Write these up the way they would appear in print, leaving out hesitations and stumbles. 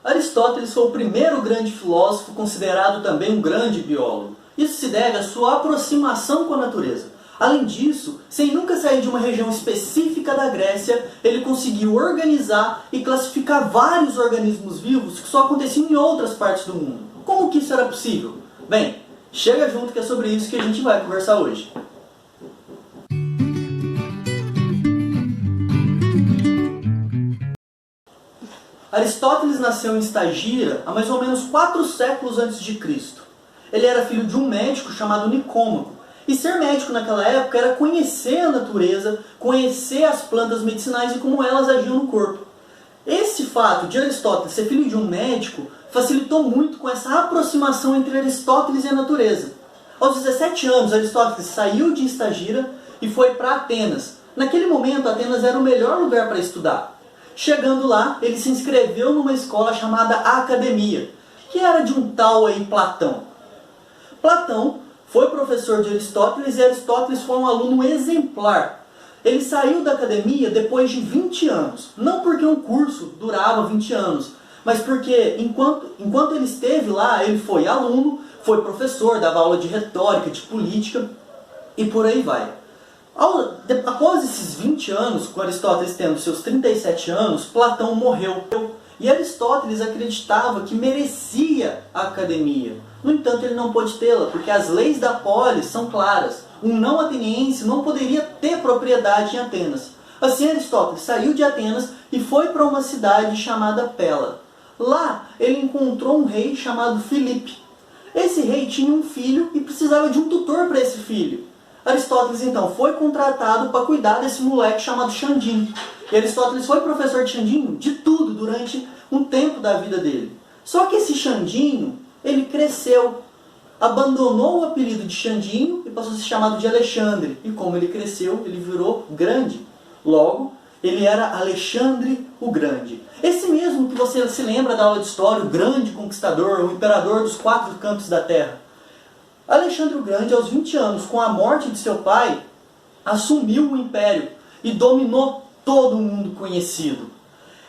Aristóteles foi o primeiro grande filósofo, considerado também um grande biólogo. Isso se deve à sua aproximação com a natureza. Além disso, sem nunca sair de uma região específica da Grécia, ele conseguiu organizar e classificar vários organismos vivos que só aconteciam em outras partes do mundo. Como que isso era possível? Bem, chega junto que é sobre isso que a gente vai conversar hoje. Aristóteles nasceu em Estagira há mais ou menos 4 séculos antes de Cristo. Ele era filho de um médico chamado Nicômaco. E ser médico naquela época era conhecer a natureza, conhecer as plantas medicinais e como elas agiam no corpo. Esse fato de Aristóteles ser filho de um médico facilitou muito com essa aproximação entre Aristóteles e a natureza. Aos 17 anos, Aristóteles saiu de Estagira e foi para Atenas. Naquele momento, Atenas era o melhor lugar para estudar. Chegando lá, ele se inscreveu numa escola chamada Academia, que era de um tal aí Platão. Platão foi professor de Aristóteles e Aristóteles foi um aluno exemplar. Ele saiu da academia depois de 20 anos. Não porque um curso durava 20 anos, mas porque enquanto ele esteve lá, ele foi aluno, foi professor, dava aula de retórica, de política e por aí vai. Após esses 20 anos, com Aristóteles tendo seus 37 anos, Platão morreu. E Aristóteles acreditava que merecia a academia. No entanto, ele não pôde tê-la, porque as leis da polis são claras. Um não ateniense não poderia ter propriedade em Atenas. Assim, Aristóteles saiu de Atenas e foi para uma cidade chamada Pela. Lá, ele encontrou um rei chamado Filipe. Esse rei tinha um filho e precisava de um tutor para esse filho. Aristóteles, então, foi contratado para cuidar desse moleque chamado Xandinho. E Aristóteles foi professor de Xandinho de tudo durante um tempo da vida dele. Só que esse Xandinho, ele cresceu, abandonou o apelido de Xandinho e passou a ser chamado de Alexandre. E como ele cresceu, ele virou grande. Logo, ele era Alexandre o Grande. Esse mesmo que você se lembra da aula de história, o grande conquistador, o imperador dos 4 cantos da terra. Alexandre o Grande, aos 20 anos, com a morte de seu pai, assumiu o império e dominou todo o mundo conhecido.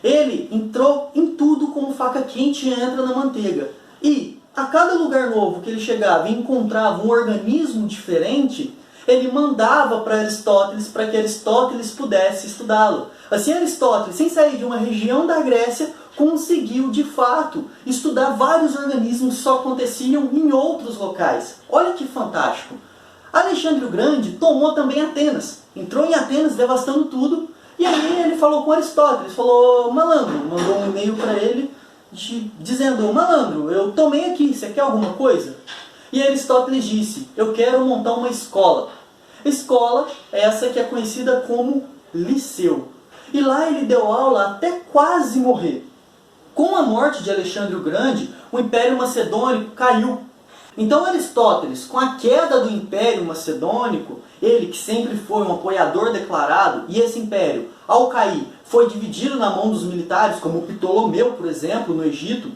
Ele entrou em tudo como faca quente entra na manteiga. E a cada lugar novo que ele chegava e encontrava um organismo diferente, ele mandava para Aristóteles para que Aristóteles pudesse estudá-lo. Assim, Aristóteles, sem sair de uma região da Grécia, conseguiu, de fato, estudar vários organismos que só aconteciam em outros locais. Olha que fantástico! Alexandre o Grande tomou também Atenas. Entrou em Atenas, devastando tudo. E aí ele falou com Aristóteles, falou: malandro, mandou um e-mail para ele dizendo: malandro, eu tomei aqui, você quer alguma coisa? E Aristóteles disse: eu quero montar uma escola. Escola essa que é conhecida como Liceu. E lá ele deu aula até quase morrer. Com a morte de Alexandre o Grande, o Império Macedônico caiu. Então Aristóteles, com a queda do Império Macedônico, ele que sempre foi um apoiador declarado, e esse império, ao cair, foi dividido na mão dos militares, como Ptolomeu, por exemplo, no Egito,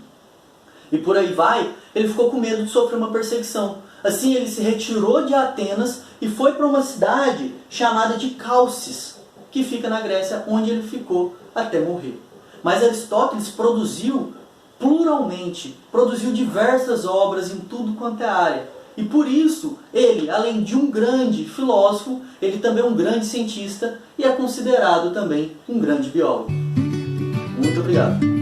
e por aí vai, ele ficou com medo de sofrer uma perseguição. Assim, ele se retirou de Atenas e foi para uma cidade chamada de Calcis, que fica na Grécia, onde ele ficou até morrer. Mas Aristóteles produziu pluralmente, produziu diversas obras em tudo quanto é área. E por isso, ele, além de um grande filósofo, ele também é um grande cientista e é considerado também um grande biólogo. Muito obrigado.